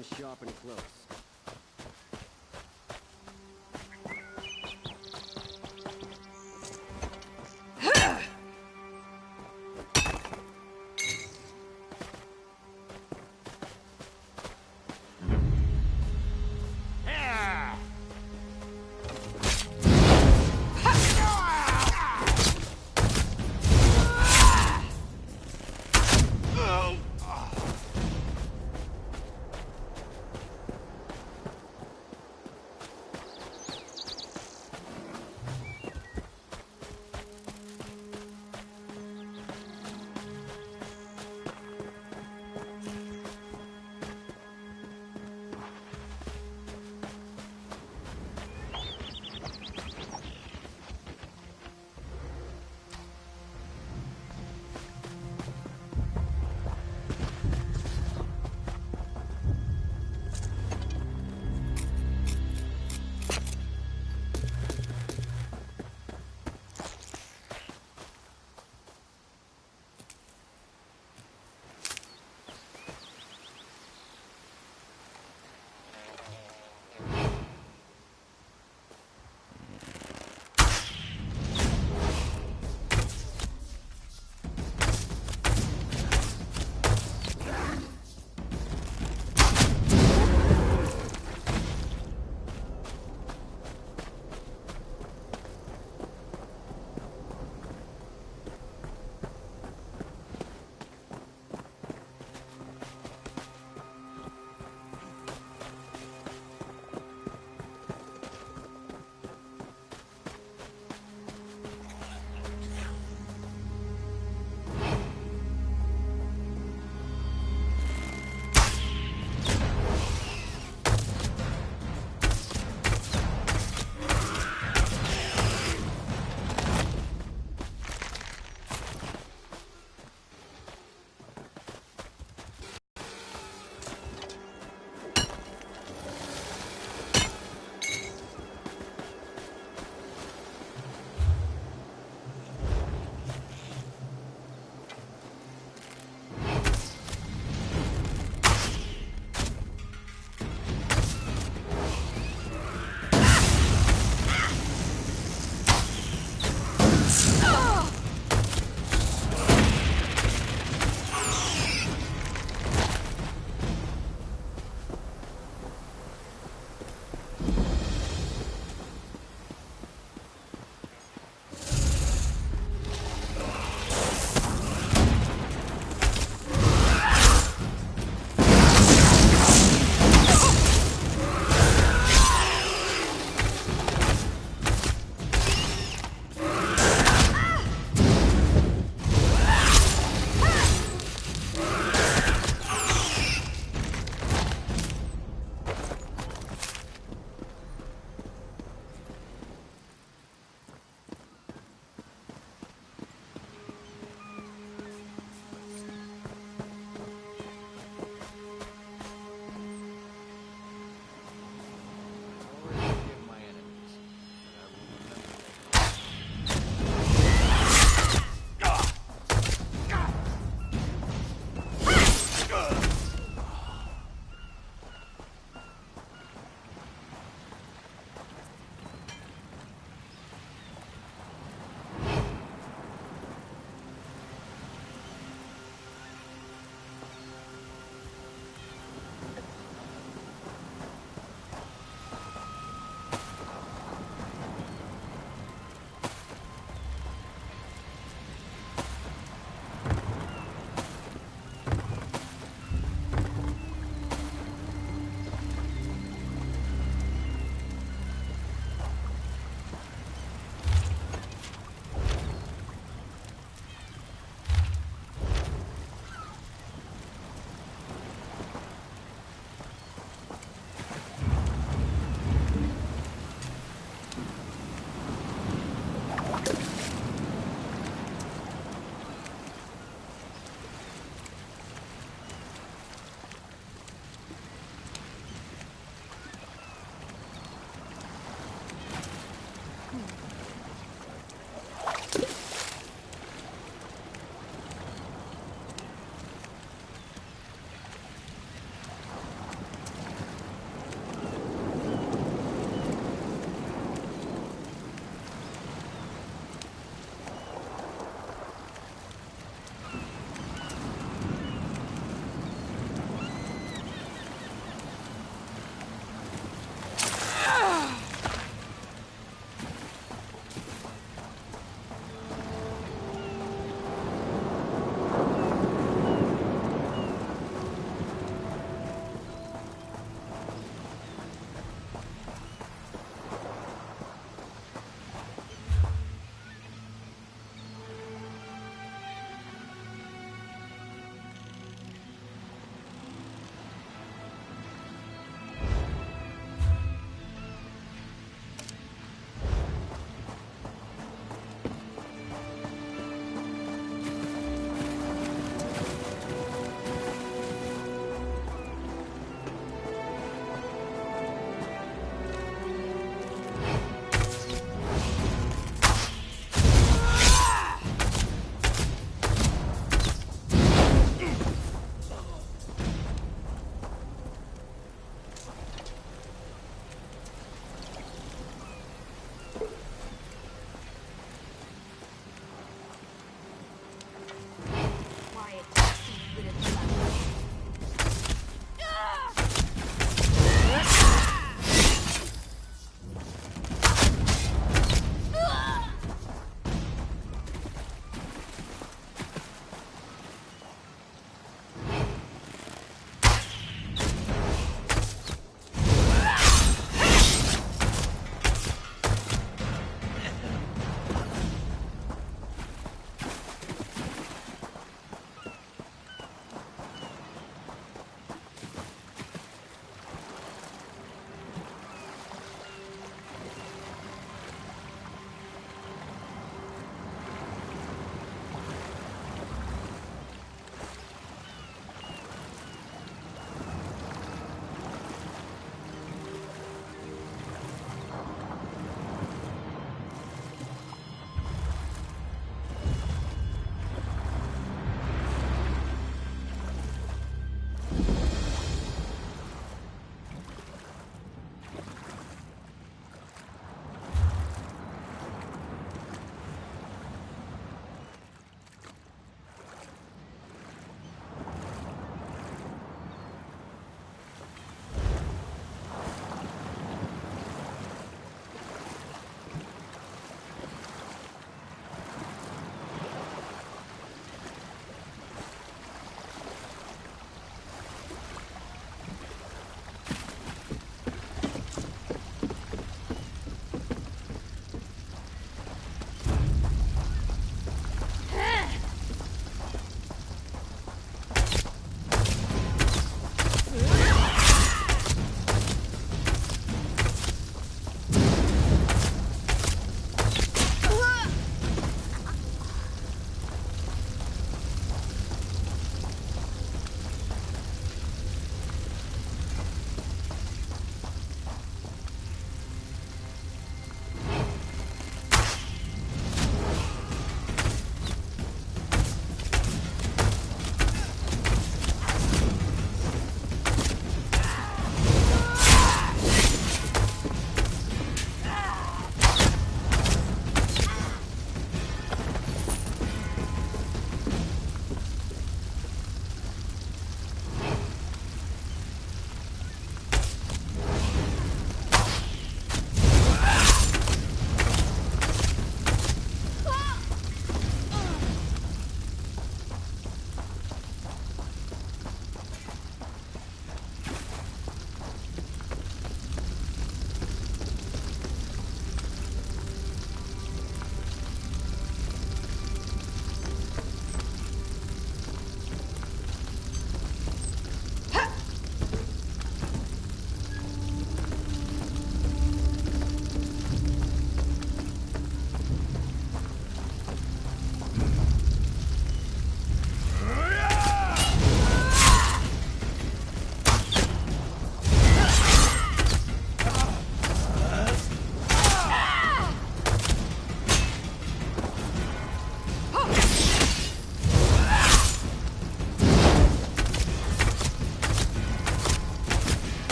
and sharp and close.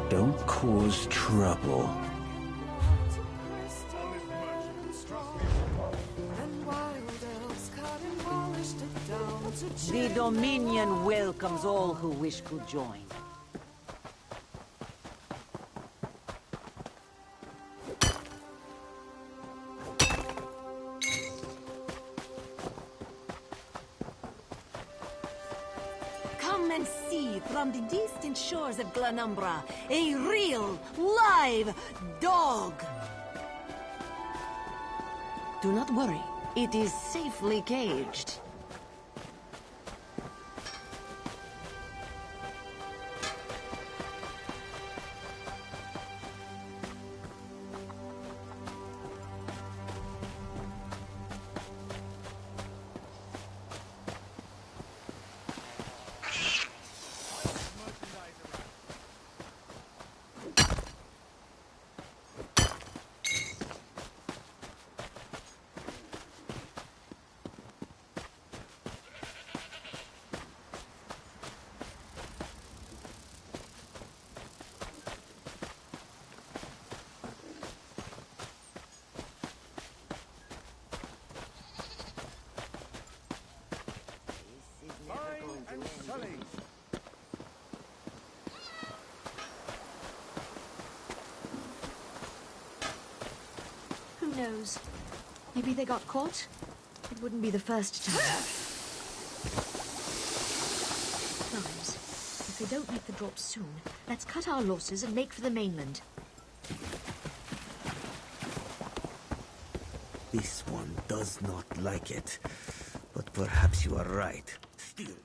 Don't cause trouble. The Dominion welcomes all who wish to join. Come and see from the distant shores of Glanumbra a real, live dog. Do not worry, it is safely caged. Who knows? Maybe they got caught? It wouldn't be the first time. Guys, if they don't make the drop soon, let's cut our losses and make for the mainland. This one does not like it. But perhaps you are right. Still.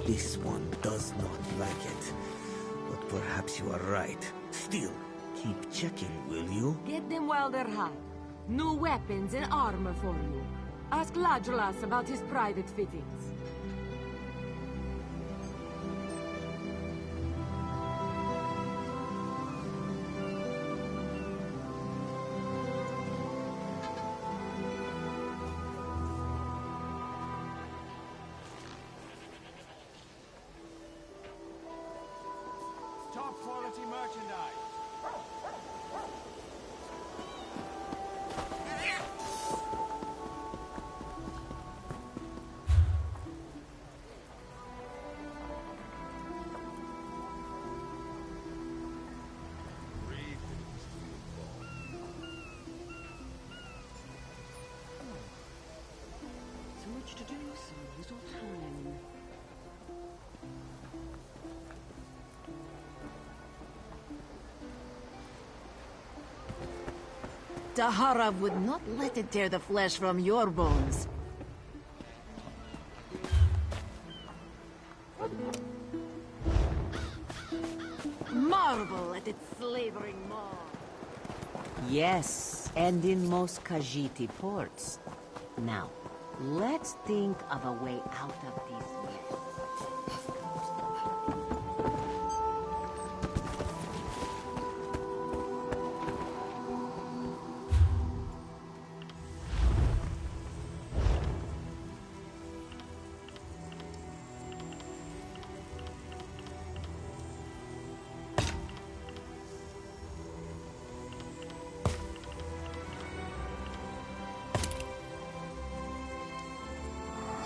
This one does not like it. But perhaps you are right. Still, keep checking, will you? Get them while they're hot. New weapons and armor for you. Ask Ladrolas about his private fittings. Top quality merchandise. So much to do, so little time. Tahara would not let it tear the flesh from your bones. Marvel at its slavering maw. Yes, and in most Khajiiti ports. Now, let's think of a way out of this mess.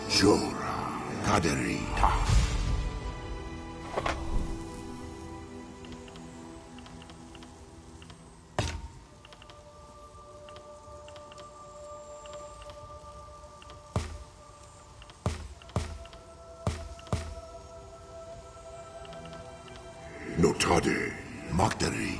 Jora, Kaderi, Notade, Magdari,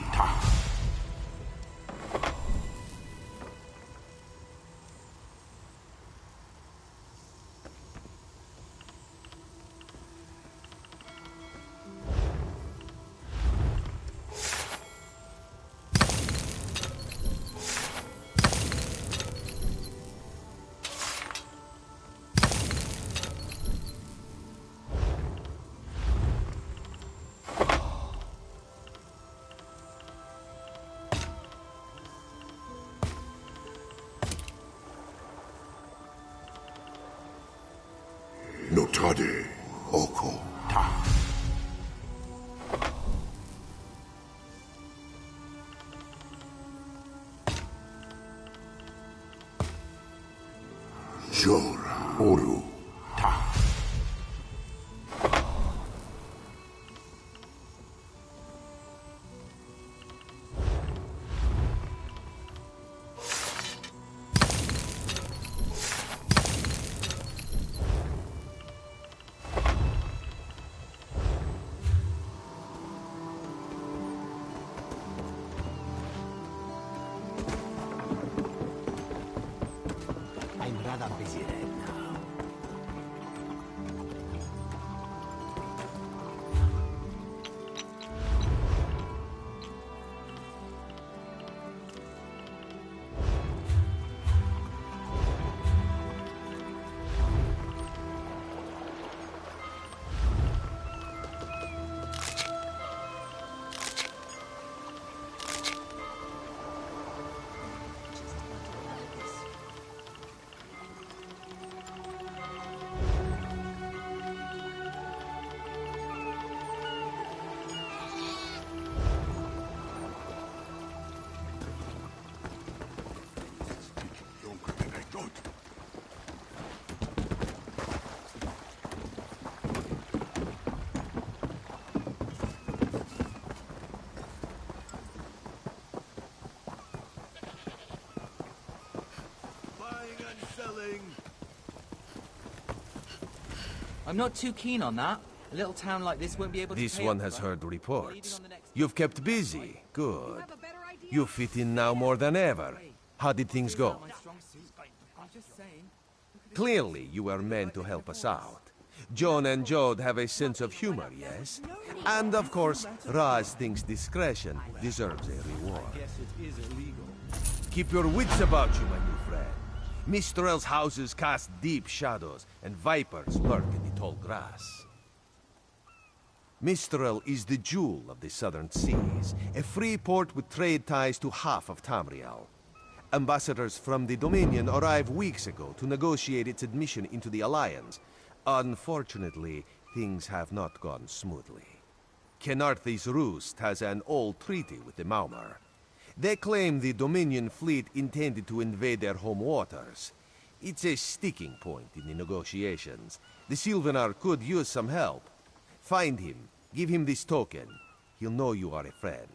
Notade, Oko, Ta, Jora, Oru, Ta, I'm rather busy right now. Buying and selling. I'm not too keen on that. A little town like this won't be able to This pay one up has front. heard reports. Leaving on the next- You've kept busy. Good. You fit in now more than ever. How did things go? My strong suit. I'm just saying. Clearly, you were meant to help us out. John and Jode have a sense of humor, yes? And of course, Raz thinks discretion deserves a reward. Keep your wits about you, my new friend. Mistral's houses cast deep shadows, and vipers lurk in the tall grass. Mistral is the jewel of the southern seas, a free port with trade ties to half of Tamriel. Ambassadors from the Dominion arrived weeks ago to negotiate its admission into the Alliance. Unfortunately, things have not gone smoothly. Kenarthi's Roost has an old treaty with the Maumar. They claim the Dominion fleet intended to invade their home waters. It's a sticking point in the negotiations. The Sylvanar could use some help. Find him, give him this token. He'll know you are a friend.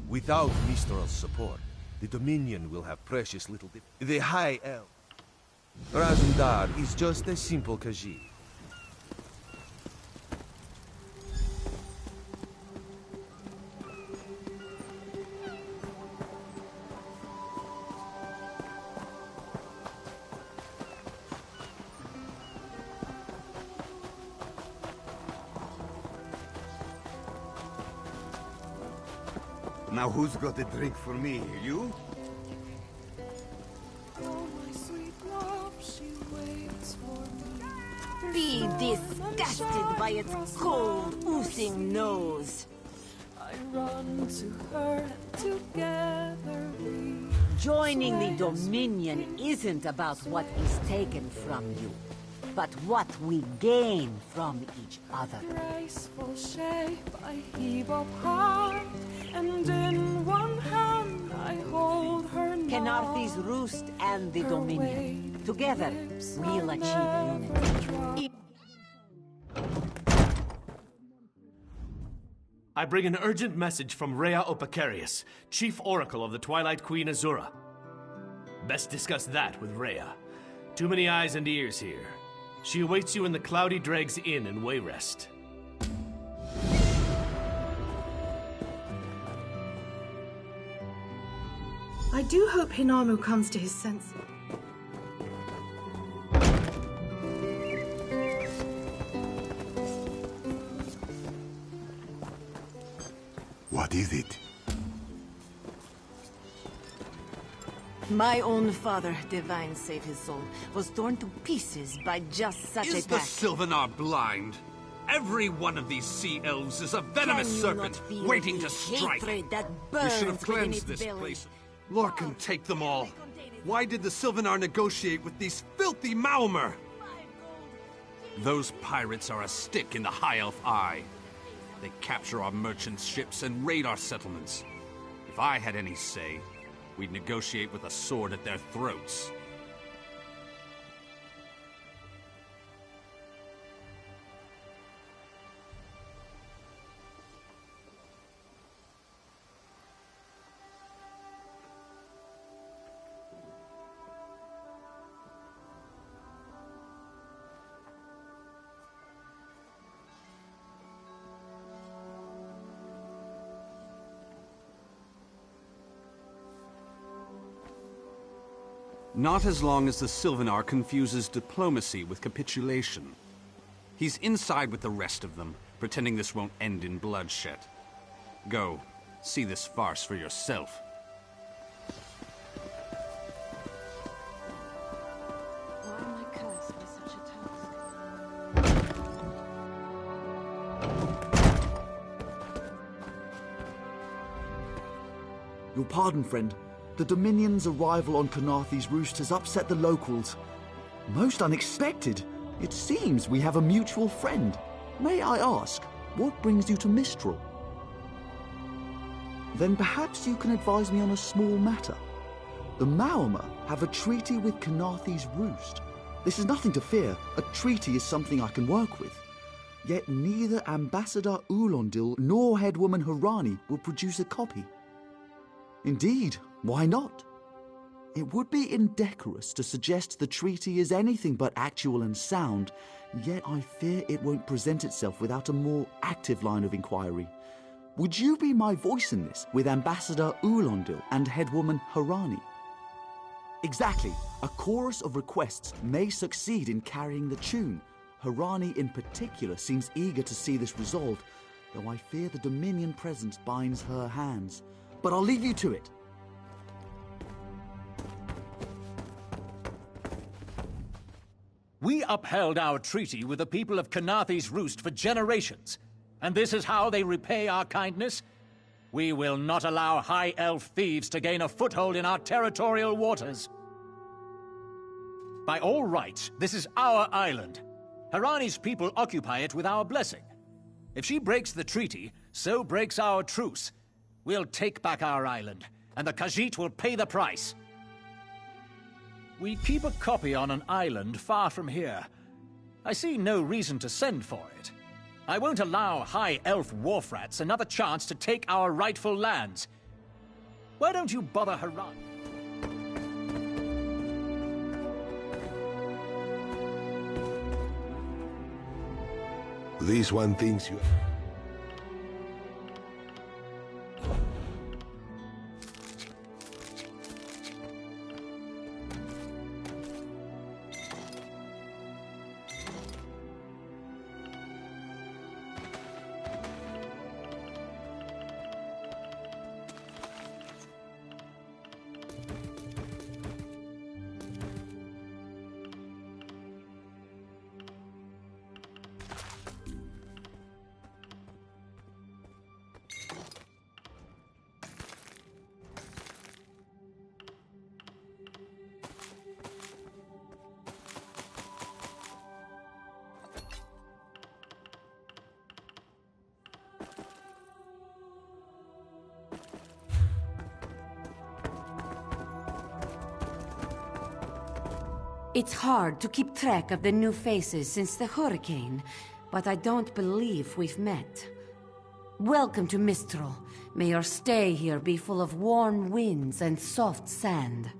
Without Mistral's support, the Dominion will have precious little The High Elf. Razundar is just a simple Khajiit. Now who's got a drink for me? You? Oh, my sweet love, she waits for me. Be disgusted by its cold, oozing nose. I run to her, and together we... Joining the Dominion isn't about what is taken from you, but what we gain from each other. Graceful shape, I heave up high, and in one hand I hold her now. Kenarthi's Roost and the Dominion. Together, we'll achieve unity. I bring an urgent message from Rhea Opacarius, Chief Oracle of the Twilight Queen Azura. Best discuss that with Rhea. Too many eyes and ears here. She awaits you in the Cloudy Dregs Inn in Wayrest. I do hope Hinamu comes to his senses. What is it? My own father, divine save his soul, was torn to pieces by just such Is a the pack. Sylvanar blind? Every one of these sea elves is a venomous Can you serpent not feel waiting the to strike. hatred that We burns should have within cleansed its this belly? place. Lorcan, take them all. Why did the Sylvanar negotiate with these filthy Maumar? Those pirates are a stick in the High Elf eye. They capture our merchants' ships and raid our settlements. If I had any say, we'd negotiate with a sword at their throats. Not as long as the Sylvanar confuses diplomacy with capitulation. He's inside with the rest of them, pretending this won't end in bloodshed. Go, see this farce for yourself. Why am I cursed with such a task? Your pardon, friend. The Dominion's arrival on Kenarthi's Roost has upset the locals. Most unexpected. It seems we have a mutual friend. May I ask, what brings you to Mistral? Then perhaps you can advise me on a small matter. The Maumar have a treaty with Kenarthi's Roost. This is nothing to fear. A treaty is something I can work with. Yet neither Ambassador Ulondil nor Headwoman Harani will produce a copy. Indeed, why not? It would be indecorous to suggest the treaty is anything but actual and sound, yet I fear it won't present itself without a more active line of inquiry. Would you be my voice in this with Ambassador Ulondil and Headwoman Harani? Exactly. A chorus of requests may succeed in carrying the tune. Harani in particular seems eager to see this resolved, though I fear the Dominion presence binds her hands. But I'll leave you to it. We upheld our treaty with the people of Kanathi's Roost for generations, and this is how they repay our kindness? We will not allow High Elf thieves to gain a foothold in our territorial waters. By all rights, this is our island. Harani's people occupy it with our blessing. If she breaks the treaty, so breaks our truce. We'll take back our island, and the Khajiit will pay the price. We keep a copy on an island far from here. I see no reason to send for it. I won't allow High Elf wharf-rats another chance to take our rightful lands. Why don't you bother Harani? This one thinks you... It's hard to keep track of the new faces since the hurricane, but I don't believe we've met. Welcome to Mistral. May your stay here be full of warm winds and soft sand.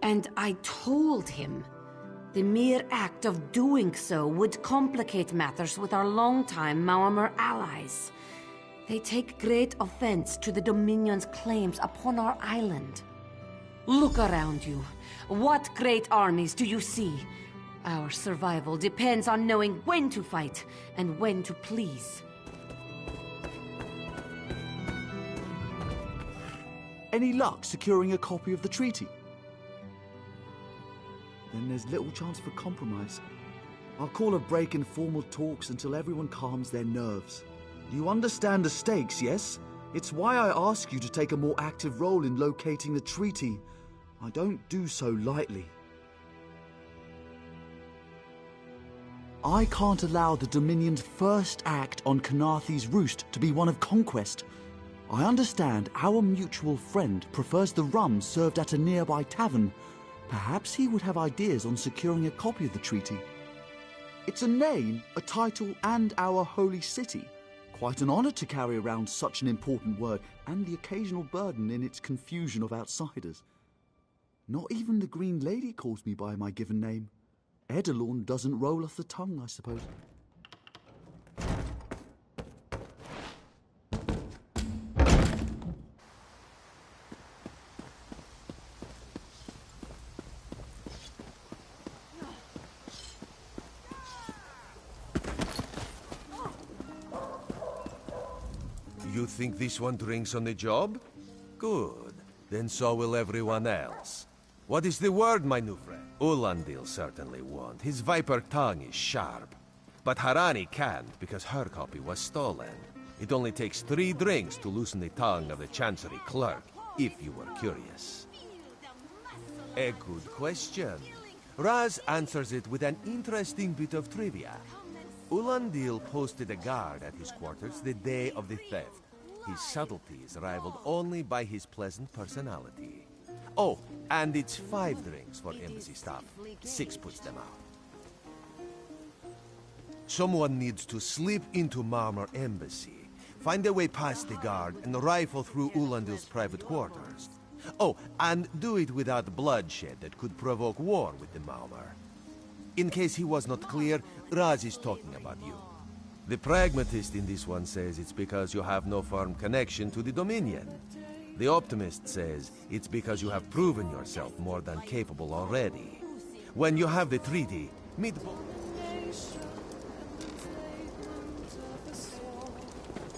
And I told him. The mere act of doing so would complicate matters with our longtime Maormer allies. They take great offense to the Dominion's claims upon our island. Look around you. What great armies do you see? Our survival depends on knowing when to fight and when to please. Any luck securing a copy of the treaty? Then there's little chance for compromise. I'll call a break in formal talks until everyone calms their nerves. You understand the stakes, yes? It's why I ask you to take a more active role in locating the treaty. I don't do so lightly. I can't allow the Dominion's first act on Kanathi's Roost to be one of conquest. I understand our mutual friend prefers the rum served at a nearby tavern. Perhaps he would have ideas on securing a copy of the treaty. It's a name, a title, and our holy city. Quite an honor to carry around such an important word, and the occasional burden in its confusion of outsiders. Not even the Green Lady calls me by my given name. Edelorn doesn't roll off the tongue, I suppose. You think this one drinks on the job? Good. Then so will everyone else. What is the word, my new friend? Ulandil certainly won't. His viper tongue is sharp. But Harani can't, because her copy was stolen. It only takes 3 drinks to loosen the tongue of the Chancery clerk, if you were curious. A good question. Raz answers it with an interesting bit of trivia. Ulandil posted a guard at his quarters the day of the theft. His subtlety is rivaled only by his pleasant personality. Oh, and it's 5 drinks for embassy staff. 6 puts them out. Someone needs to slip into Marmor Embassy, find their way past the guard, and rifle through Ulandil's private quarters. Oh, and do it without bloodshed that could provoke war with the Marmor. In case he was not clear, Raz is talking about you. The pragmatist in this one says it's because you have no firm connection to the Dominion. The optimist says it's because you have proven yourself more than capable already. When you have the treaty, meet...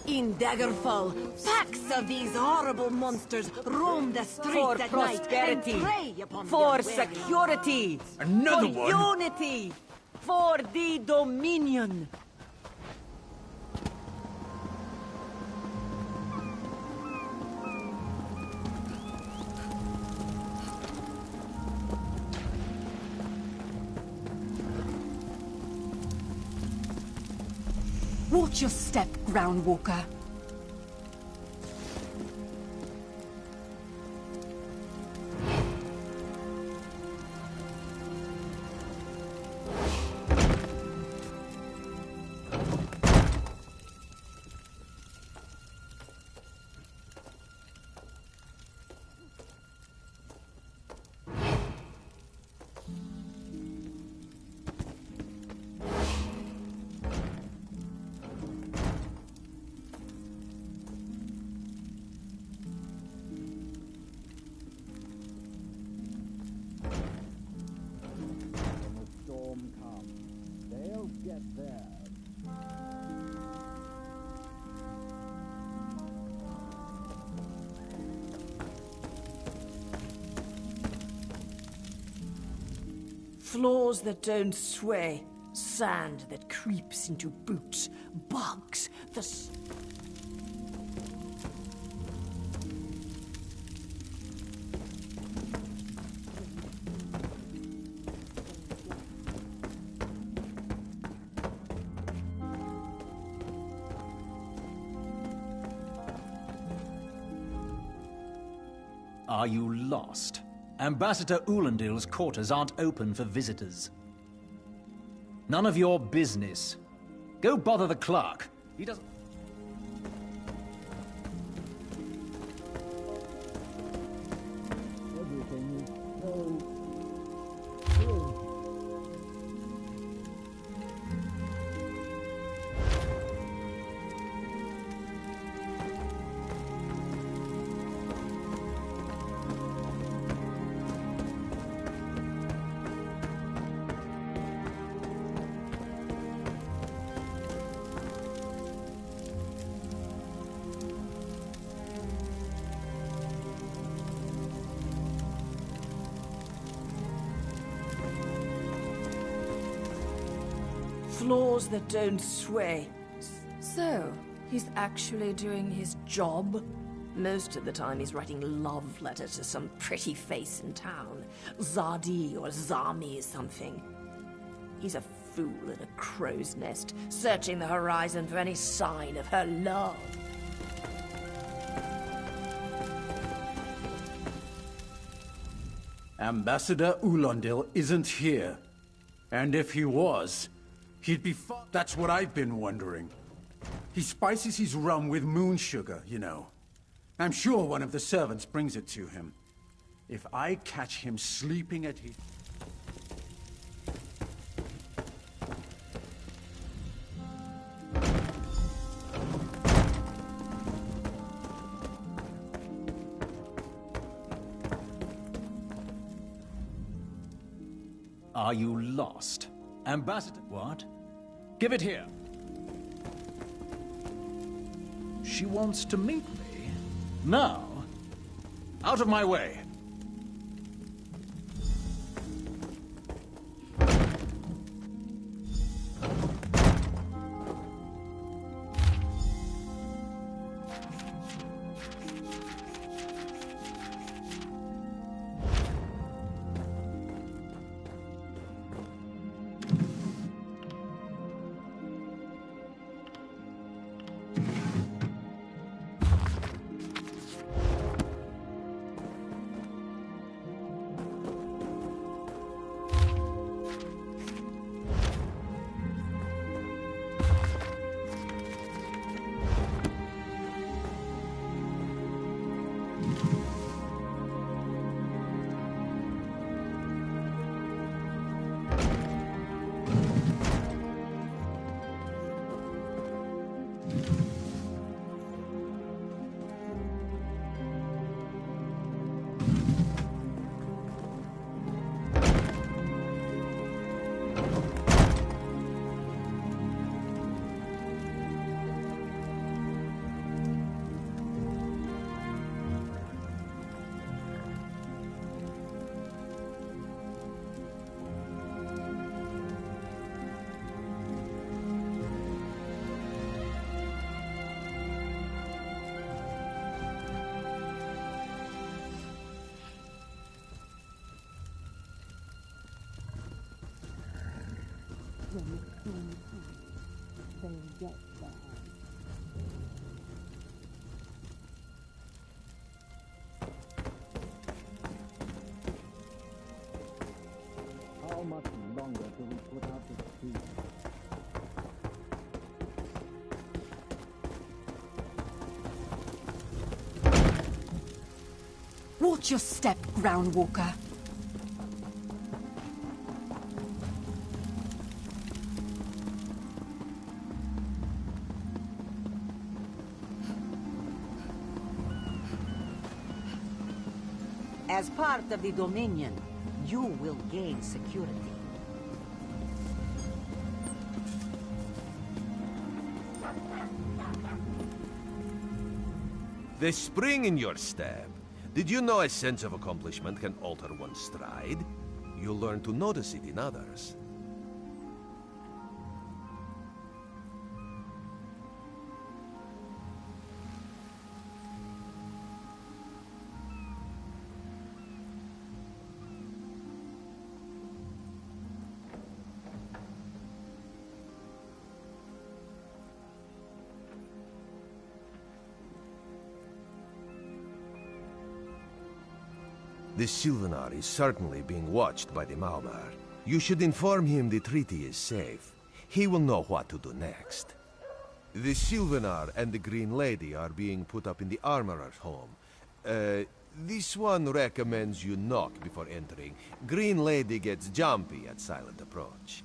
In Daggerfall, packs of these horrible monsters roam the streets For at prosperity, night and prey upon for the security, Another for one? unity, for the Dominion. Watch your step, Groundwalker. Floors that don't sway, sand that creeps into boots, bugs, Are you lost? Ambassador Ulandil's quarters aren't open for visitors. None of your business. Go bother the clerk. He doesn't... Everything is so... floors that don't sway. So, he's actually doing his job? Most of the time he's writing love letters to some pretty face in town. Zadi or Zami or something. He's a fool in a crow's nest, searching the horizon for any sign of her love. Ambassador Ulandil isn't here. And if he was, he'd be That's what I've been wondering. He spices his rum with moon sugar, you know. I'm sure one of the servants brings it to him. If I catch him sleeping at his... Are you lost? Ambassador... What? Give it here. She wants to meet me. Now? Out of my way. How much longer do we put out this heat? Watch your step, Groundwalker. As part of the Dominion, you will gain security. The spring in your step. Did you know a sense of accomplishment can alter one's stride? You'll learn to notice it in others. The Sylvanar is certainly being watched by the Maumar. You should inform him the treaty is safe. He will know what to do next. The Sylvanar and the Green Lady are being put up in the Armorer's home. This one recommends you knock before entering. Green Lady gets jumpy at silent approach.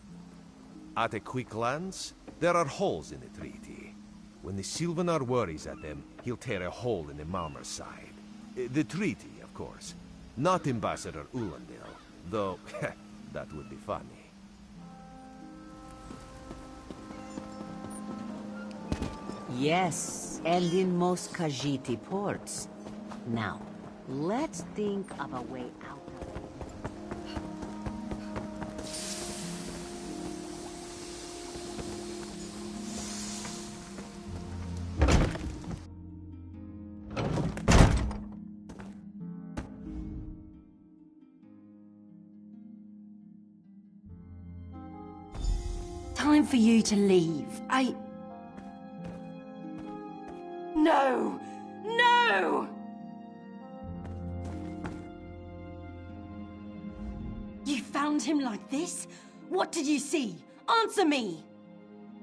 At a quick glance, there are holes in the treaty. When the Sylvanar worries at them, he'll tear a hole in the Maumar's side. The treaty, of course. Not Ambassador Ulandil, though that would be funny. Yes, and in most Khajiit ports. Now, let's think of a way out of it. Time for you to leave. No! No! You found him like this? What did you see? Answer me!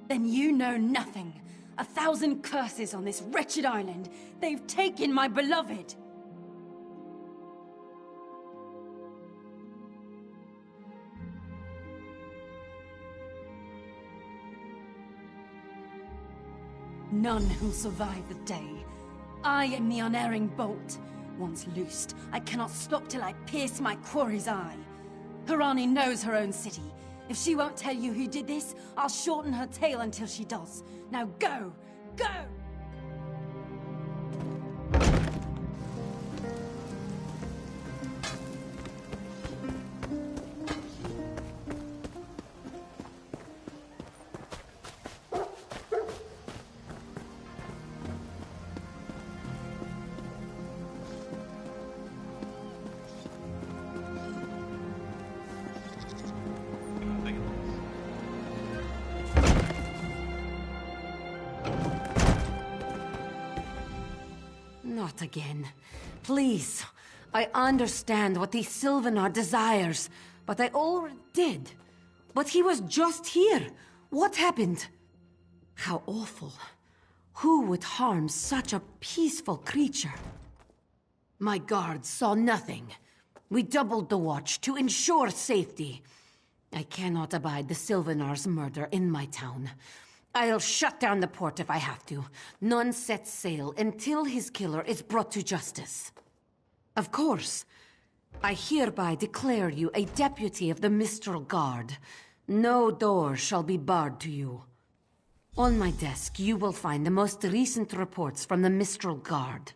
Then you know nothing. 1,000 curses on this wretched island. They've taken my beloved. None who'll survive the day. I am the unerring bolt. Once loosed, I cannot stop till I pierce my quarry's eye. Harani knows her own city. If she won't tell you who did this, I'll shorten her tail until she does. Now go! Go! Not again. Please. I understand what the Sylvanar desires, but I already did. But he was just here. What happened? How awful. Who would harm such a peaceful creature? My guards saw nothing. We doubled the watch to ensure safety. I cannot abide the Sylvanar's murder in my town. I'll shut down the port if I have to. None sets sail until his killer is brought to justice. Of course, I hereby declare you a deputy of the Mistral Guard. No door shall be barred to you. On my desk, you will find the most recent reports from the Mistral Guard.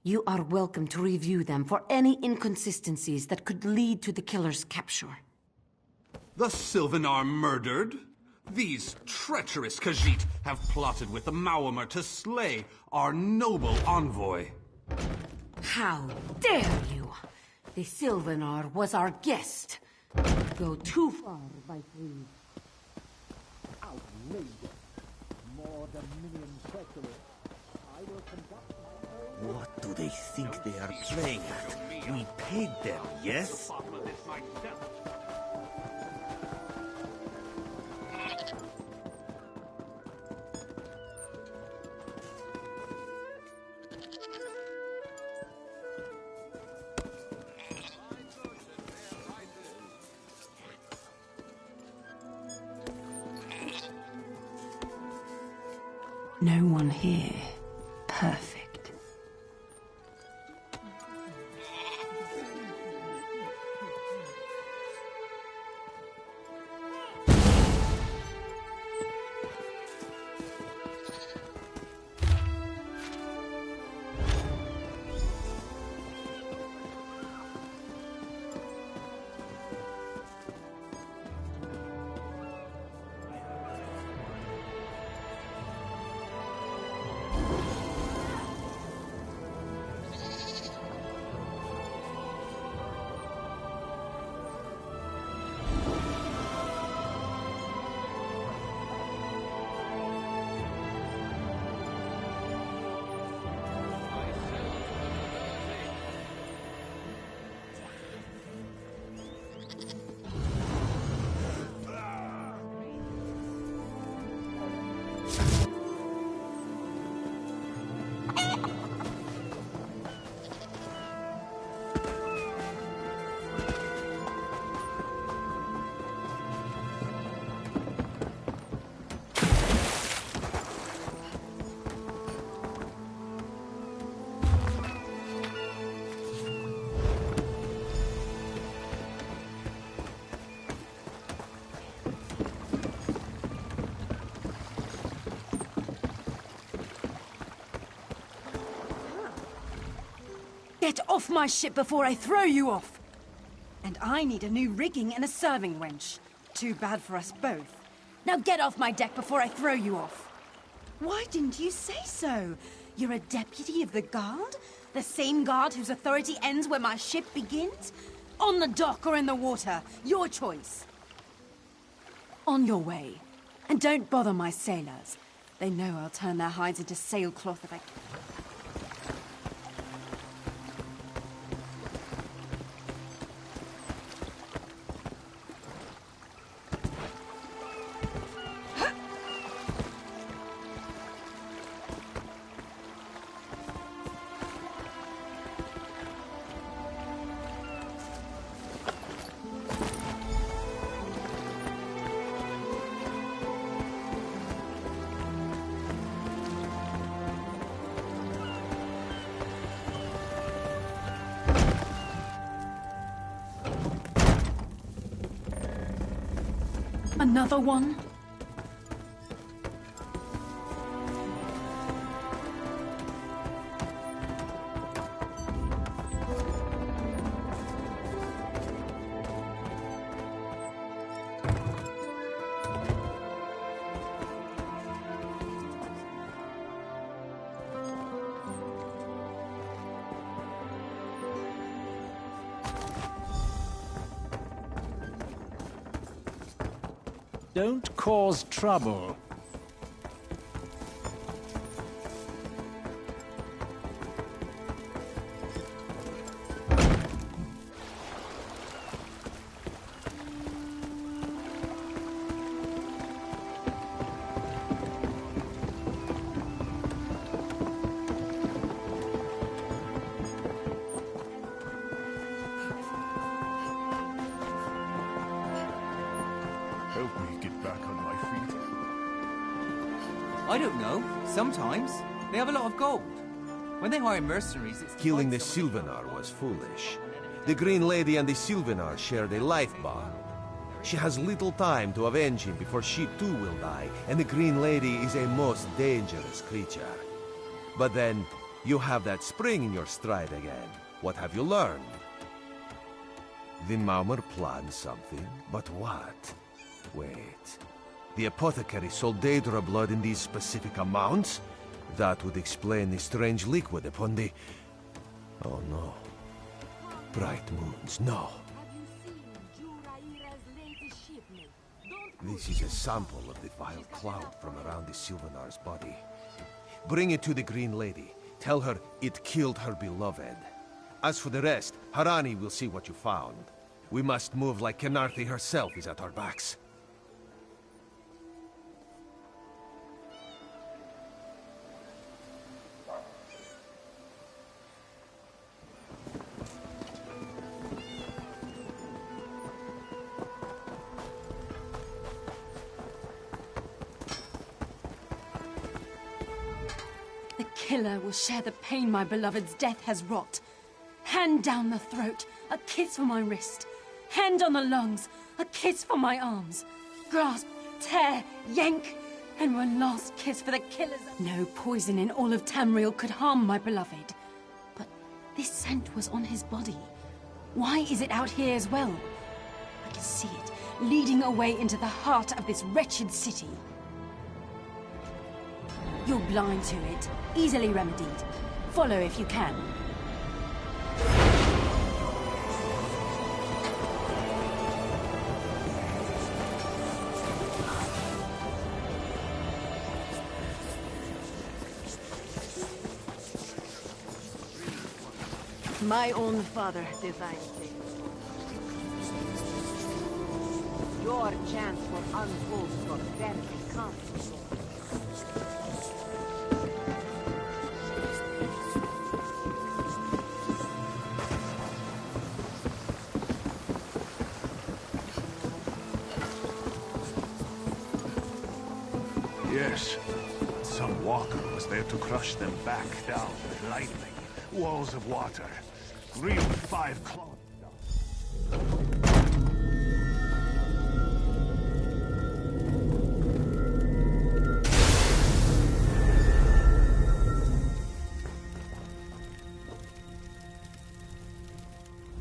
You are welcome to review them for any inconsistencies that could lead to the killer's capture. The Sylvanar murdered? These treacherous Khajiit have plotted with the Maormer to slay our noble envoy. How dare you! The Sylvanar was our guest. Go too far, by please. Outrageous. More Dominion treachery. I will conduct my own... What do they think they are playing at? We paid them, yes? No one here. Perfect. Get off my ship before I throw you off! And I need a new rigging and a serving wench. Too bad for us both. Now get off my deck before I throw you off! Why didn't you say so? You're a deputy of the guard? The same guard whose authority ends where my ship begins? On the dock or in the water, your choice. On your way. And don't bother my sailors. They know I'll turn their hides into sailcloth if I can. Another one? Don't cause trouble. I don't know. Sometimes. They have a lot of gold. When they hire mercenaries, it's... Killing the Sylvanar was foolish. The Green Lady and the Sylvanar shared a life bond. She has little time to avenge him before she too will die, and the Green Lady is a most dangerous creature. But then, you have that spring in your stride again. What have you learned? The Maumar planned something, but what? Wait. The apothecary sold Daedra blood in these specific amounts? That would explain the strange liquid upon the... Oh no. Bright moons, no. This is a sample of the vile cloud from around the Sylvanar's body. Bring it to the Green Lady. Tell her it killed her beloved. As for the rest, Harani will see what you found. We must move like Kenarthi herself is at our backs. The killer will share the pain my beloved's death has wrought. Hand down the throat, a kiss for my wrist. Hand on the lungs, a kiss for my arms. Grasp, tear, yank, and one last kiss for the killers. No poison in all of Tamriel could harm my beloved. But this scent was on his body. Why is it out here as well? I can see it, leading away into the heart of this wretched city. You're blind to it, easily remedied. Follow if you can. My own father designed this. Your chance for untold prosperity comes. Yes. Some walker was there to crush them back down with lightning. Walls of water. Green with 5 claws.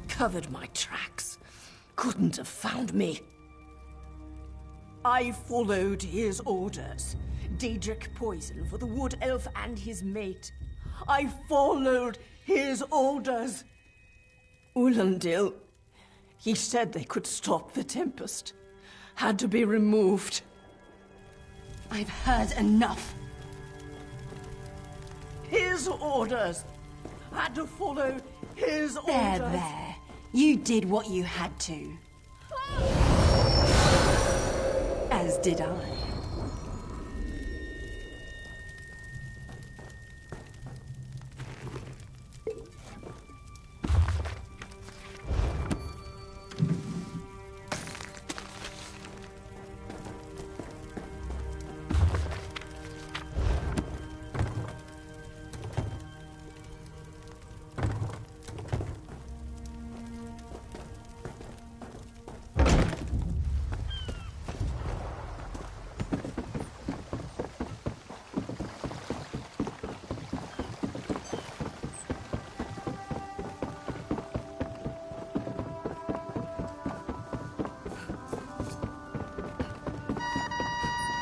Covered my tracks. Couldn't have found me. I followed his orders. Daedric poison for the wood elf and his mate. I followed his orders. Ulandil, he said they could stop the Tempest. Had to be removed. I've heard enough. His orders. Had to follow his orders. There. You did what you had to. As did I.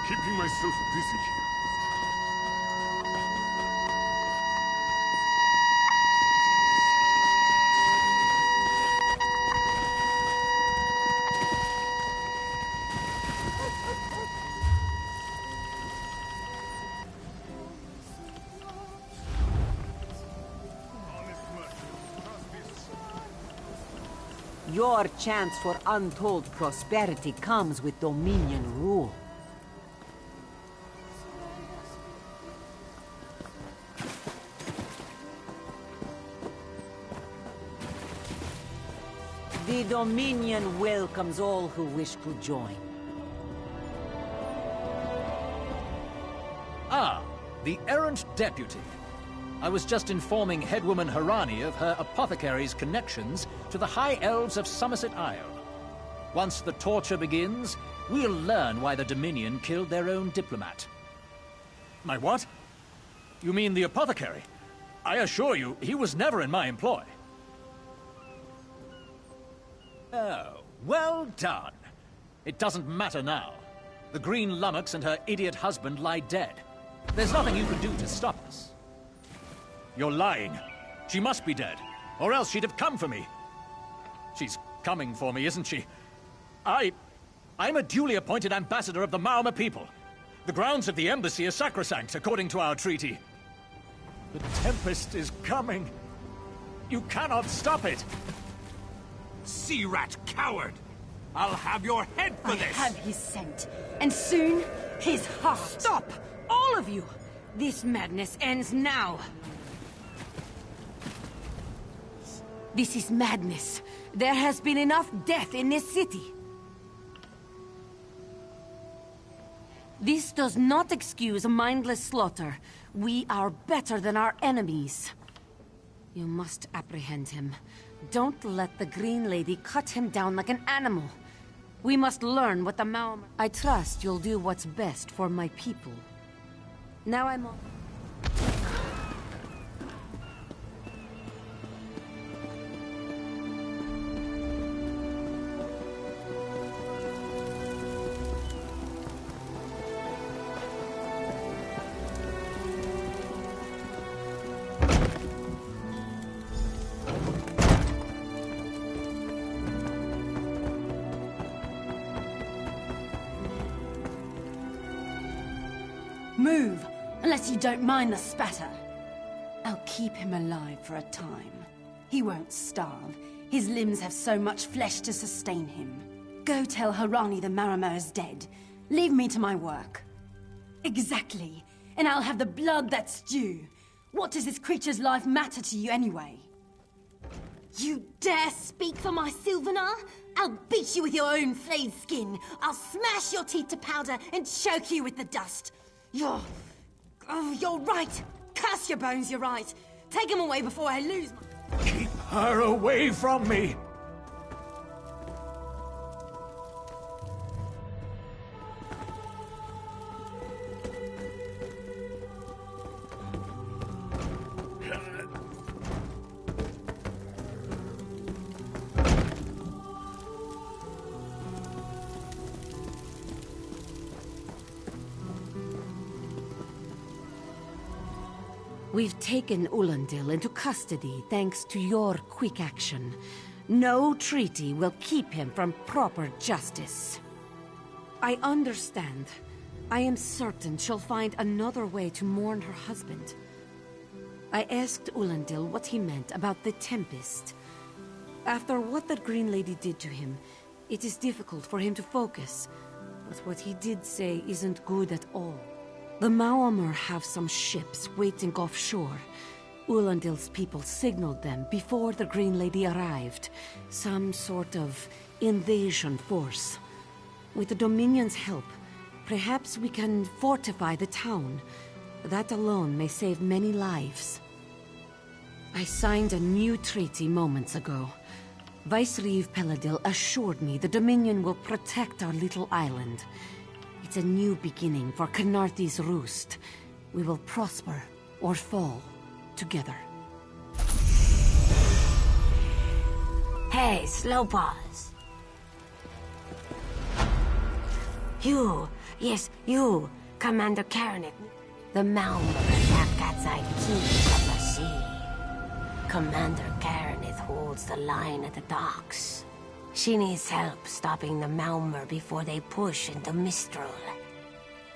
Keeping myself busy here. Your chance for untold prosperity comes with Dominion rule. The Dominion welcomes all who wish to join. Ah, The errant deputy. I was just informing headwoman Harani of her apothecary's connections to the High Elves of Somerset Isle. Once the torture begins, we'll learn why the Dominion killed their own diplomat. My what? You mean the apothecary? I assure you, he was never in my employ. Oh, well done. It doesn't matter now. The Green Lummox and her idiot husband lie dead. There's nothing you can do to stop us. You're lying. She must be dead, or else she'd have come for me. She's coming for me, isn't she? I'm a duly appointed ambassador of the Maormer people. The grounds of the embassy are sacrosanct, according to our treaty. The Tempest is coming. You cannot stop it. Sea rat coward! I'll have your head for this! I have his scent, and soon, his heart. Stop! All of you! This madness ends now. This is madness. There has been enough death in this city. This does not excuse mindless slaughter. We are better than our enemies. You must apprehend him. Don't let the Green Lady cut him down like an animal. We must learn what the Maormer... I trust you'll do what's best for my people. Now I'm on... Move, unless you don't mind the spatter. I'll keep him alive for a time. He won't starve. His limbs have so much flesh to sustain him. Go tell Harani the Maormer is dead. Leave me to my work. Exactly. And I'll have the blood that's due. What does this creature's life matter to you anyway? You dare speak for my Sylvanar? I'll beat you with your own flayed skin. I'll smash your teeth to powder and choke you with the dust. You're right. Curse your bones, you're right. Take him away before I lose my... Keep her away from me! We've taken Ulandil into custody thanks to your quick action. No treaty will keep him from proper justice. I understand. I am certain she'll find another way to mourn her husband. I asked Ulandil what he meant about the Tempest. After what that Green Lady did to him, it is difficult for him to focus. But what he did say isn't good at all. The Maormer have some ships waiting offshore. Ulandil's people signaled them before the Green Lady arrived. Some sort of invasion force. With the Dominion's help, perhaps we can fortify the town. That alone may save many lives. I signed a new treaty moments ago. Vicereeve Peladil assured me the Dominion will protect our little island. It's a new beginning for Canarthi's roost. We will prosper or fall together. Hey, Slowpaws. You, yes, you, Commander Karanik. The Maormer attacked outside Key of the sea. Commander Karanith holds the line at the docks. She needs help stopping the Maormer before they push into Mistral.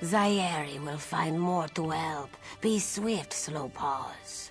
Zairi will find more to help. Be swift, Slowpaws.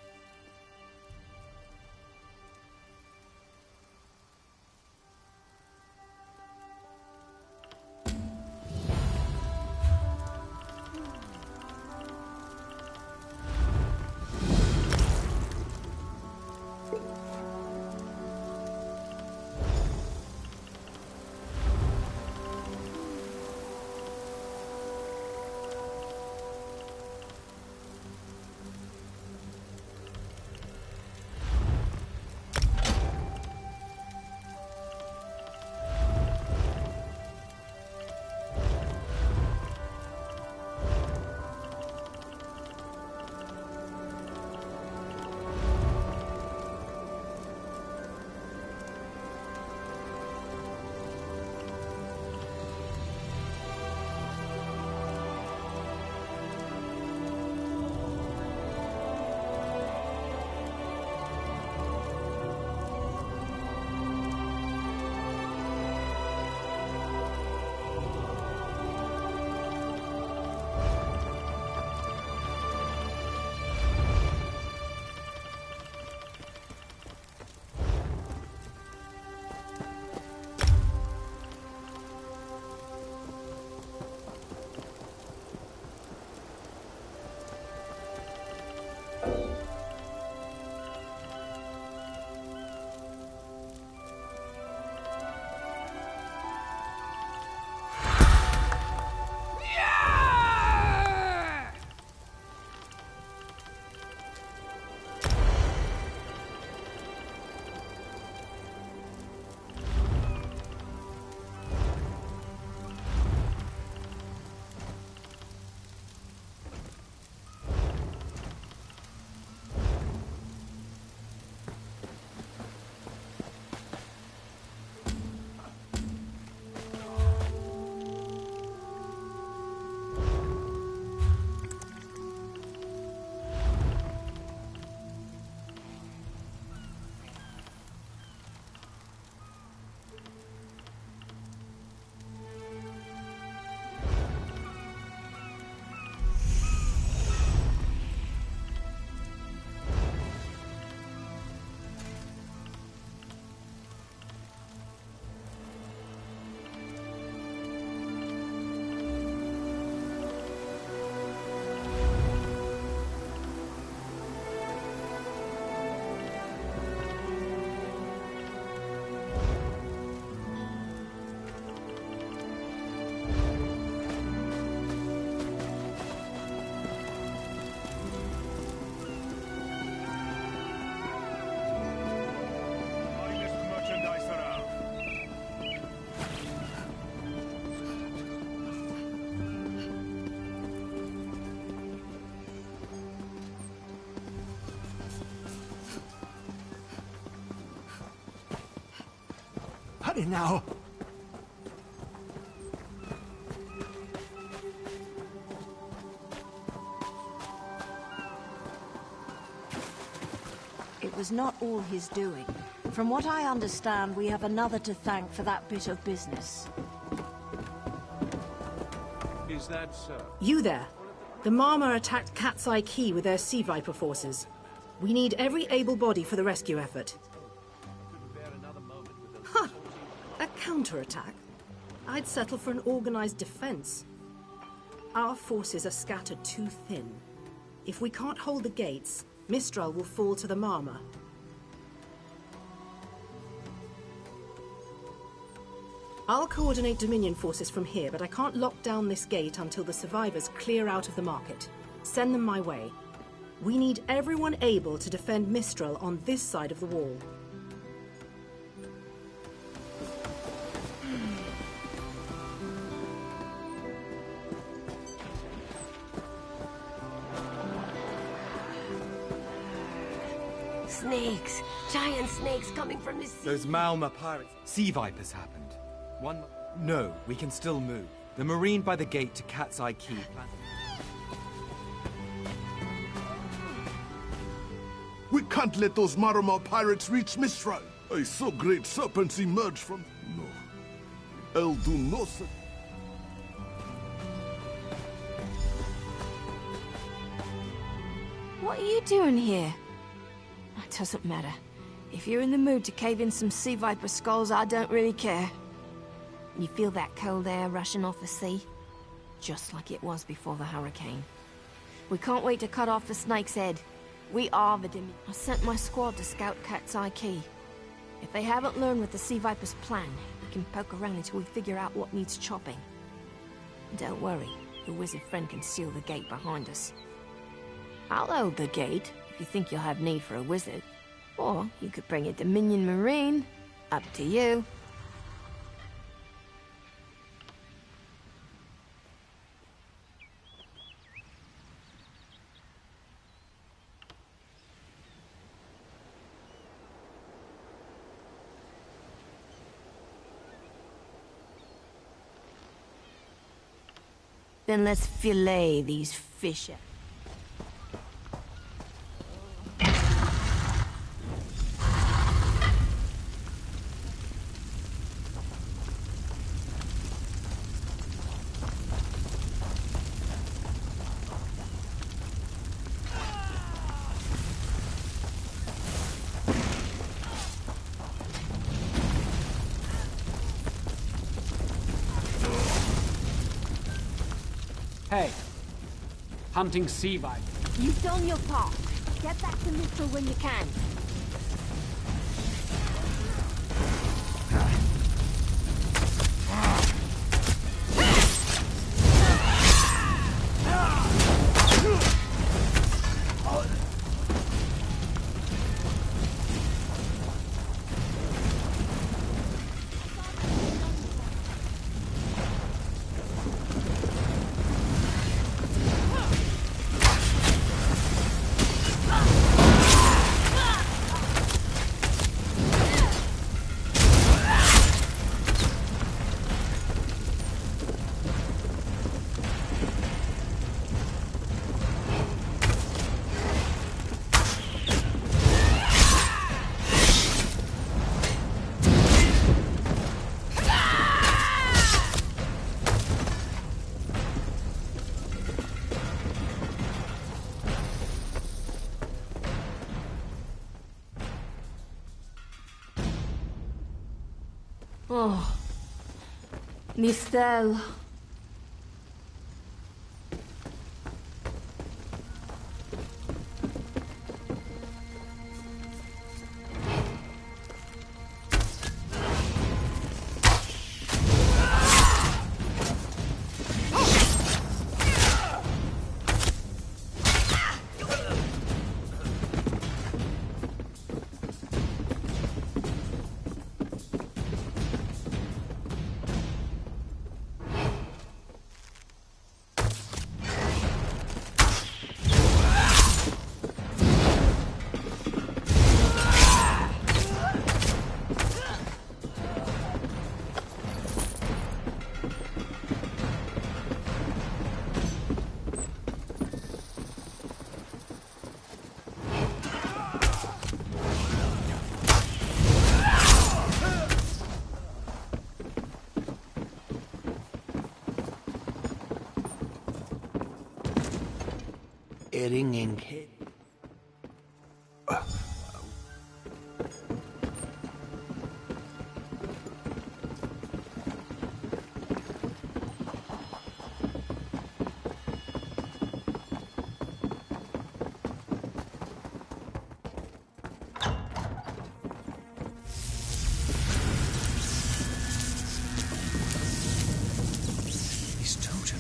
cut it now. It was not all his doing. From what I understand, we have another to thank for that bit of business. Is that so? You there. The Marmor attacked Cat's Eye Key with their Sea Viper forces. We need every able body for the rescue effort. Huh! A counterattack? I'd settle for an organized defense. Our forces are scattered too thin. If we can't hold the gates, Mistral will fall to the Marmor. I'll coordinate Dominion forces from here, but I can't lock down this gate until the survivors clear out of the market. Send them my way. We need everyone able to defend Mistral on this side of the wall. Snakes! Giant snakes coming from the sea! Those Malma pirates. Sea Vipers happened. No, we can still move. The Marine by the gate to Cat's Eye Key. We can't let those Marmor pirates reach Mistral. I saw great serpents emerge from... No. I'll do no such... What are you doing here? It doesn't matter. If you're in the mood to cave in some Sea Viper skulls, I don't really care. You feel that cold air rushing off the sea? Just like it was before the hurricane. We can't wait to cut off the snake's head. We are the Dominion. I sent my squad to scout Cat's Eye Key. If they haven't learned what the Sea Viper's plan, we can poke around until we figure out what needs chopping. Don't worry, your wizard friend can seal the gate behind us. I'll hold the gate, if you think you'll have need for a wizard. Or you could bring a Dominion Marine. Up to you. Then let's fillet these fish out. Hey, hunting sea viper. You've done your part. Get back to Mistral when you can. Oh, Mistel. ringing head.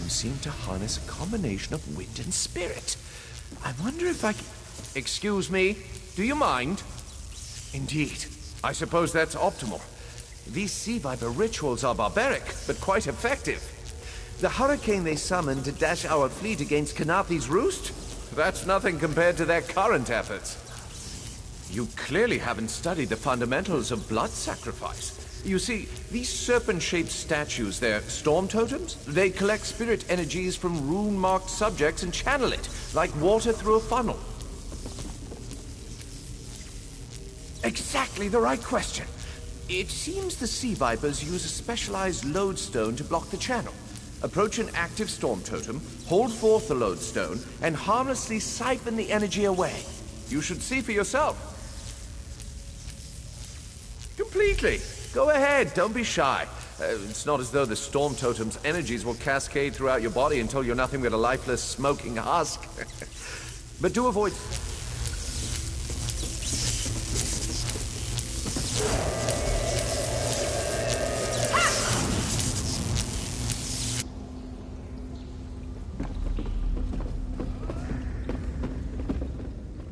Seem to harness a combination of wind and spirit. I wonder if I can... Excuse me, do you mind? Indeed. I suppose that's optimal. These sea viper rituals are barbaric, but quite effective. The hurricane they summoned to dash our fleet against Kanathi's roost? That's nothing compared to their current efforts. You clearly haven't studied the fundamentals of blood sacrifice. You see, these serpent-shaped statues, they're storm totems. They collect spirit energies from rune-marked subjects and channel it, like water through a funnel. Exactly the right question. It seems the sea vipers use a specialized lodestone to block the channel. Approach an active storm totem, hold forth the lodestone, and harmlessly siphon the energy away. You should see for yourself. Completely. Go ahead, don't be shy. It's not as though the storm totem's energies will cascade throughout your body until you're nothing but a lifeless, smoking husk. But do avoid...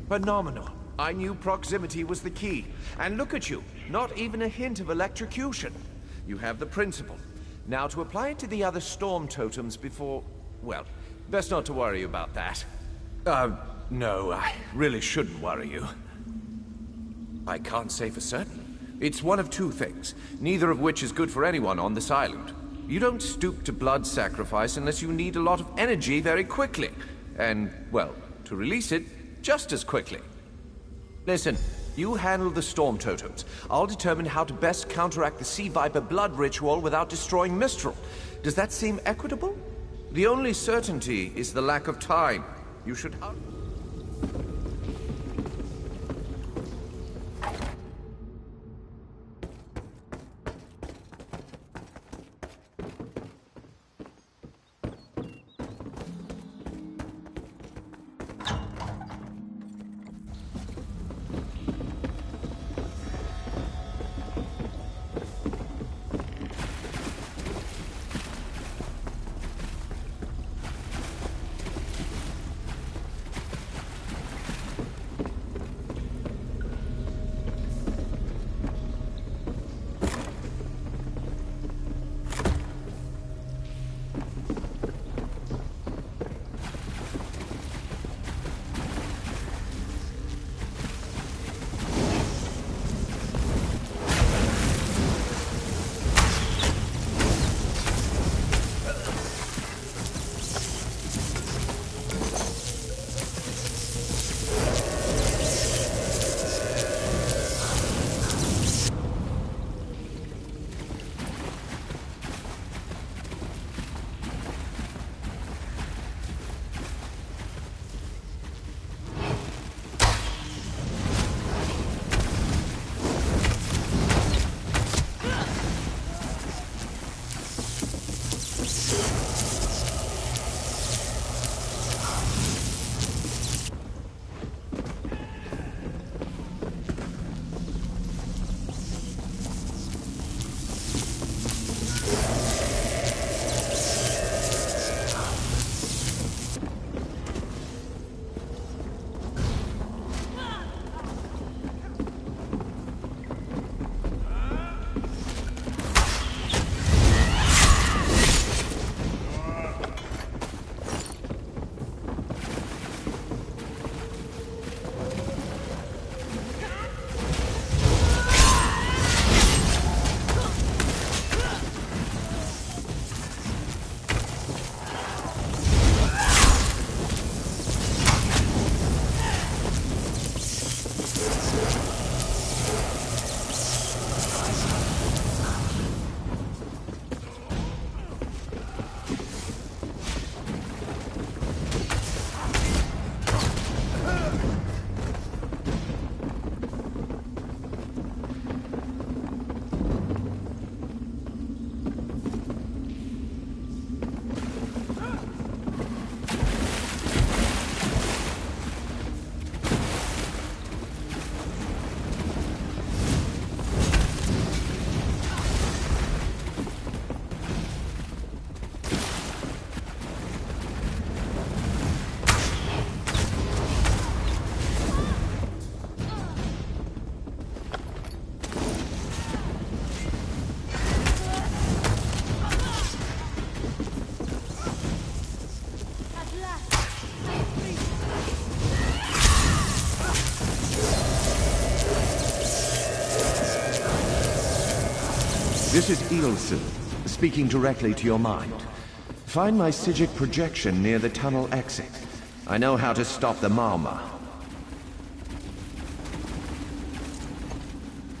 Phenomenal. I knew proximity was the key. And look at you, not even a hint of electrocution. You have the principle. Now to apply it to the other storm totems before... well, best not to worry about that. No, I really shouldn't worry you. I can't say for certain. It's one of two things, neither of which is good for anyone on this island. You don't stoop to blood sacrifice unless you need a lot of energy very quickly. And, well, to release it, just as quickly. Listen, you handle the storm totems. I'll determine how to best counteract the Sea Viper blood ritual without destroying Mistral. Does that seem equitable? The only certainty is the lack of time. You should... This is Ilse, speaking directly to your mind. Find my Psijic projection near the tunnel exit. I know how to stop the Malma.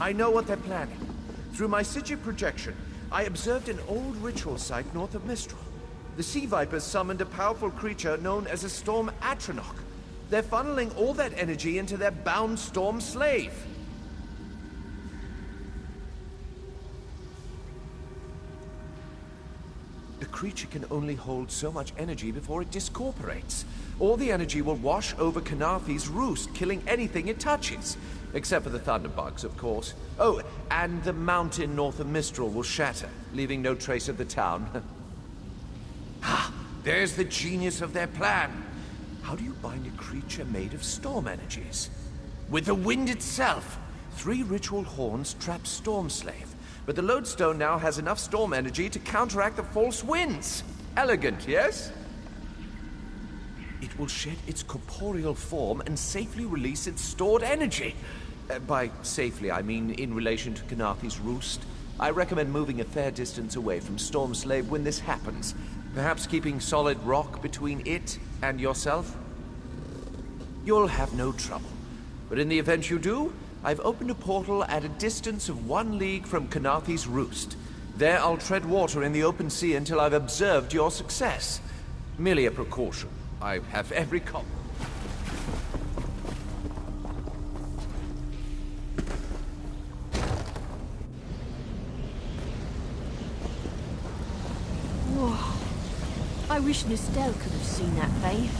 I know what they're planning. Through my Psijic projection, I observed an old ritual site north of Mistral. The Sea Vipers summoned a powerful creature known as a Storm Atronach. They're funneling all that energy into their bound Storm slave. The creature can only hold so much energy before it discorporates. All the energy will wash over Kanathi's roost, killing anything it touches. Except for the thunderbugs, of course. Oh, and the mountain north of Mistral will shatter, leaving no trace of the town. Ha! There's the genius of their plan. How do you bind a creature made of storm energies? With the wind itself. 3 ritual horns trap Storm Slave, but the lodestone now has enough storm energy to counteract the false winds. Elegant, yes? It will shed its corporeal form and safely release its stored energy. By safely, I mean in relation to Kanathi's roost. I recommend moving a fair distance away from Storm Slave when this happens. Perhaps keeping solid rock between it and yourself? You'll have no trouble. But in the event you do, I've opened a portal at a distance of 1 league from Kanathi's roost. There I'll tread water in the open sea until I've observed your success. Merely a precaution. I have every Whoa. I wish Nistel could have seen that, babe.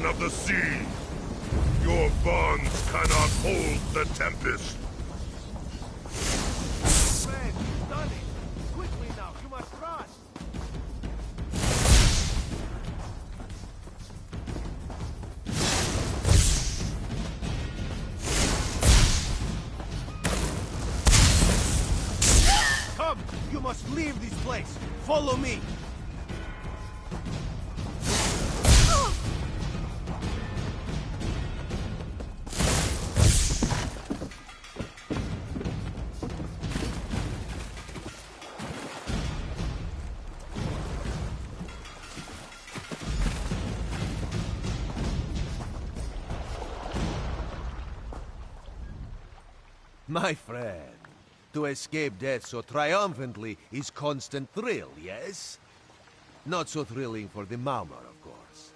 Of the sea, your bonds cannot hold the tempest. Red, done it. Quickly now, you must run. Come, you must leave this place. Follow me. My friend, to escape death so triumphantly is constant thrill, yes? Not so thrilling for the Maumar, of course.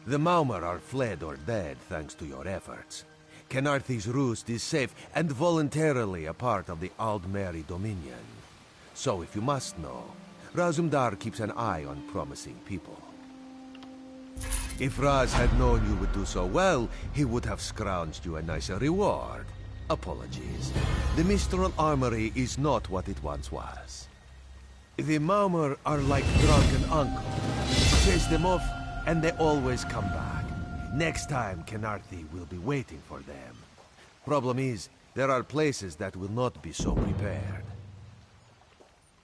The Maumar are fled or dead thanks to your efforts. Kanathi's roost is safe and voluntarily a part of the Aldmeri Dominion. So if you must know, Razumdar keeps an eye on promising people. If Raz had known you would do so well, he would have scrounged you a nicer reward. Apologies. The Mistral Armory is not what it once was. The Maumar are like drunken uncle. chase them off, and they always come back. Next time, Kenarthi will be waiting for them. Problem is, there are places that will not be so prepared.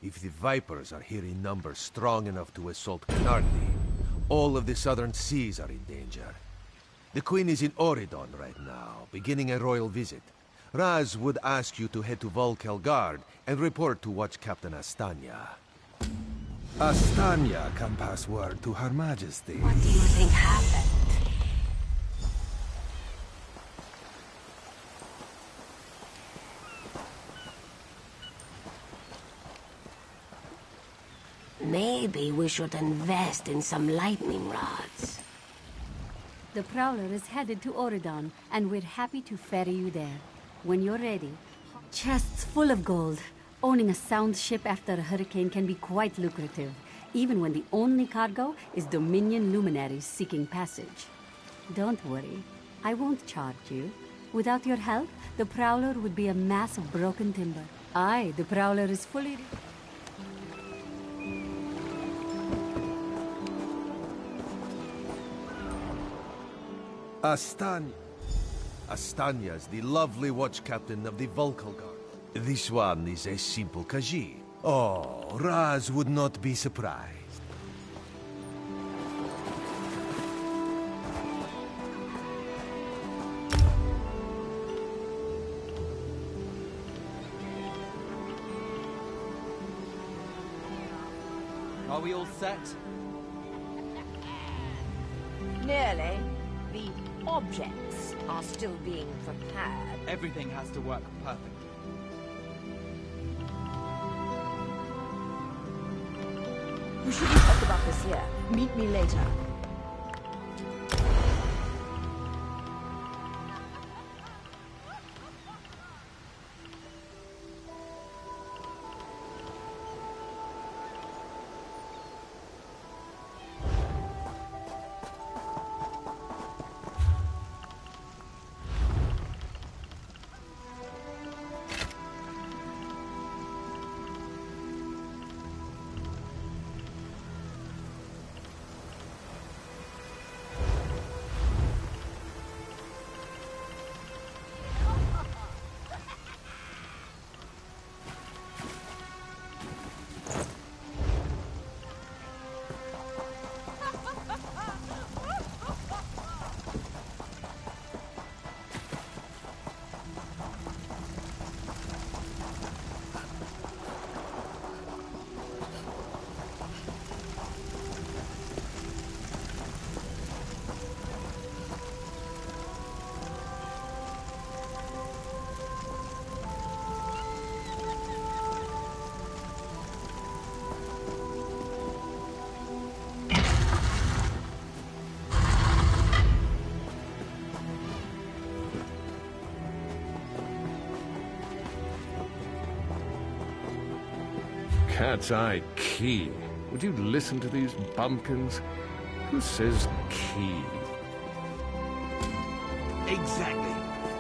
If the Vipers are here in numbers strong enough to assault Kenarthi, all of the southern seas are in danger. The Queen is in Oridon right now, beginning a royal visit. Raz would ask you to head to Volkelgard and report to Watch Captain Astanya. Astanya can pass word to Her Majesty. What do you think happened? Maybe we should invest in some lightning rods. The Prowler is headed to Oridon, and we're happy to ferry you there. When you're ready. Chests full of gold. Owning a sound ship after a hurricane can be quite lucrative, even when the only cargo is Dominion luminaries seeking passage. Don't worry, I won't charge you. Without your help, the Prowler would be a mass of broken timber. Aye, the Prowler is fully... Astanya's the lovely watch captain of the Volkelgard. This one is a simple Khajiit. Oh, Raz would not be surprised. Are we all set? Nearly. The objects are still being prepared. Everything has to work perfectly. We shouldn't talk about this here. Meet me later. Cat's Eye Key. Would you listen to these bumpkins? Who says key? Exactly.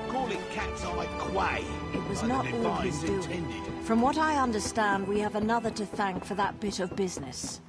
Call it Cat's Eye Quay. It was not all his doing. From what I understand, we have another to thank for that bit of business.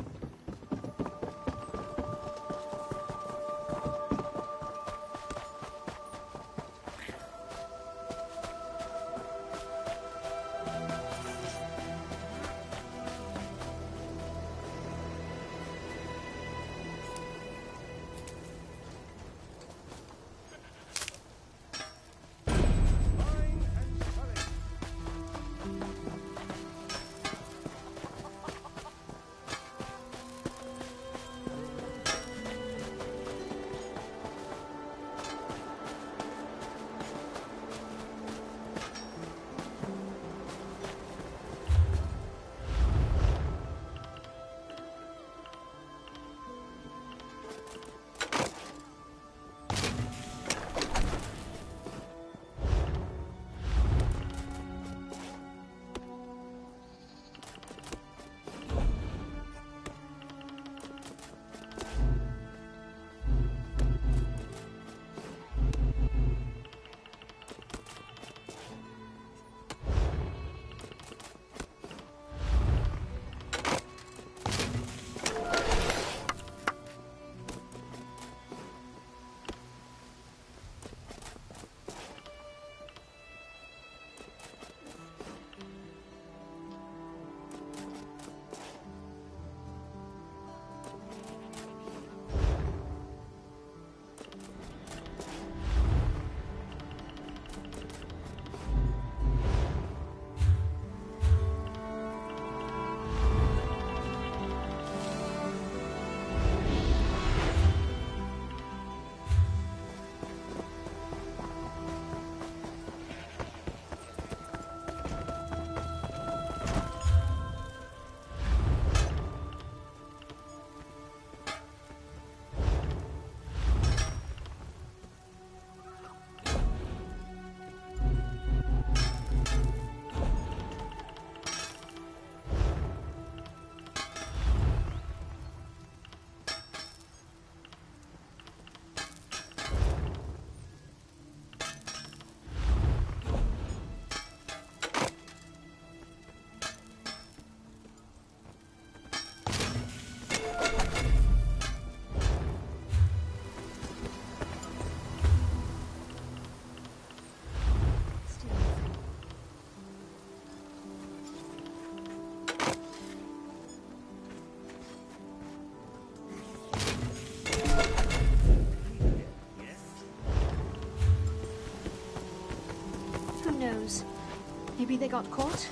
Maybe they got caught?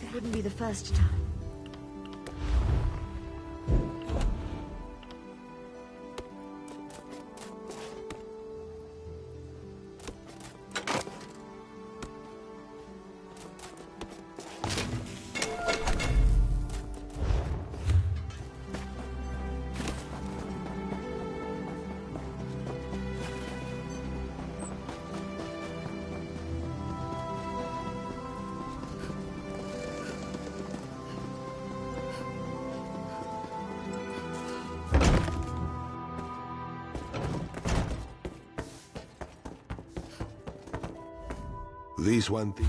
It wouldn't be the first time. This one thing.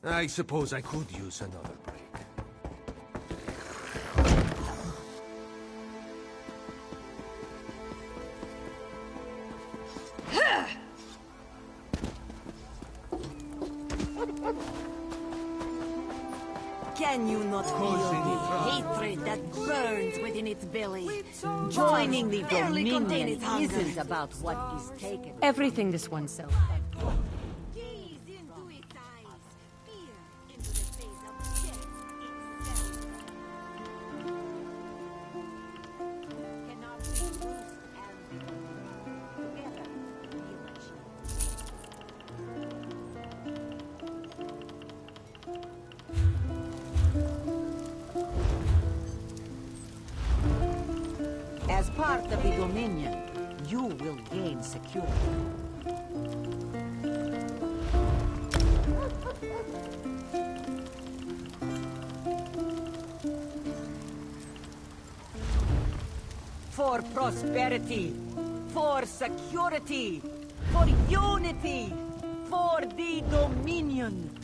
I suppose I could use another break. Can you not feel the hatred that burns within its belly? Joining the Dominion isn't about what is taken. Everything this oneself. As part of the Dominion, you will gain security. For prosperity, for security, for unity, for the Dominion.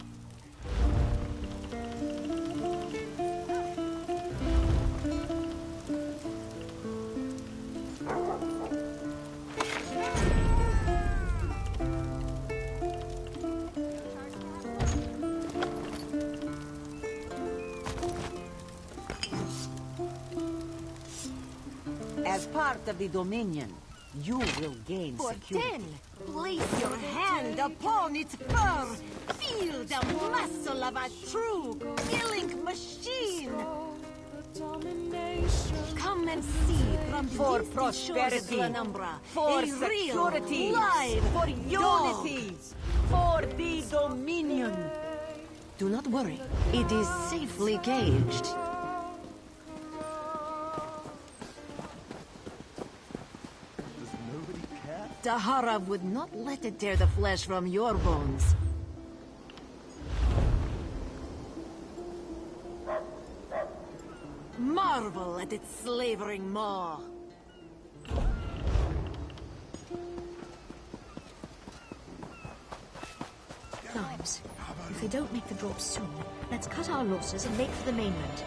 As part of the Dominion, you will gain security. Place your hand upon its fur. Feel the muscle of a true killing machine. Come and see from For the prosperity, Penumbra, for a security, real, live for dog. unity, for the Dominion. Do not worry, it is safely caged. Tahara would not let it tear the flesh from your bones. Marvel at its slavering maw. Grimes, if we don't make the drop soon, let's cut our losses and make for the mainland.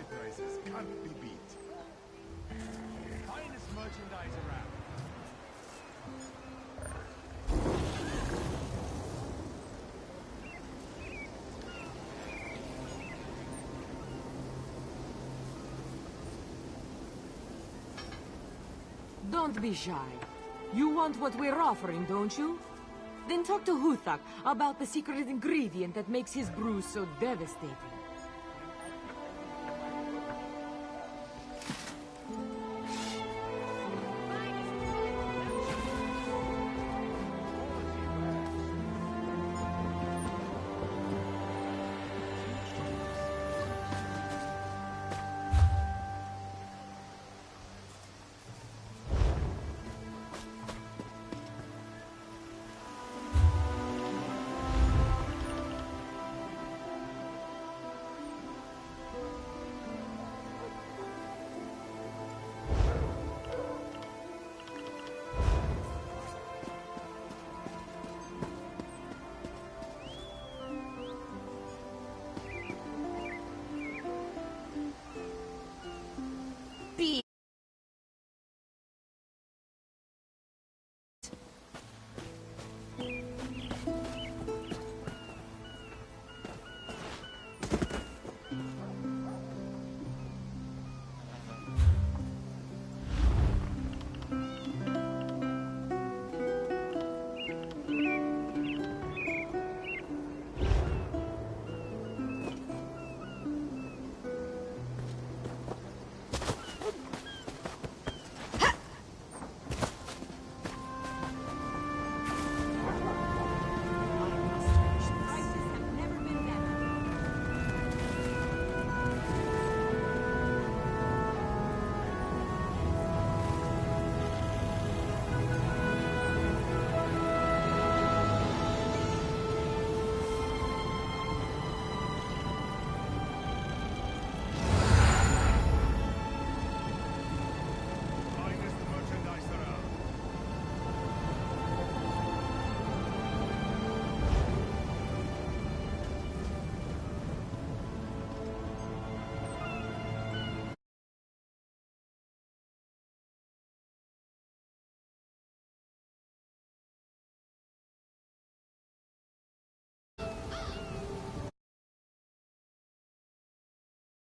prices can't be beat. Finest merchandise around. Don't be shy. You want what we're offering, don't you? Then talk to Huthak about the secret ingredient that makes his brew so devastating.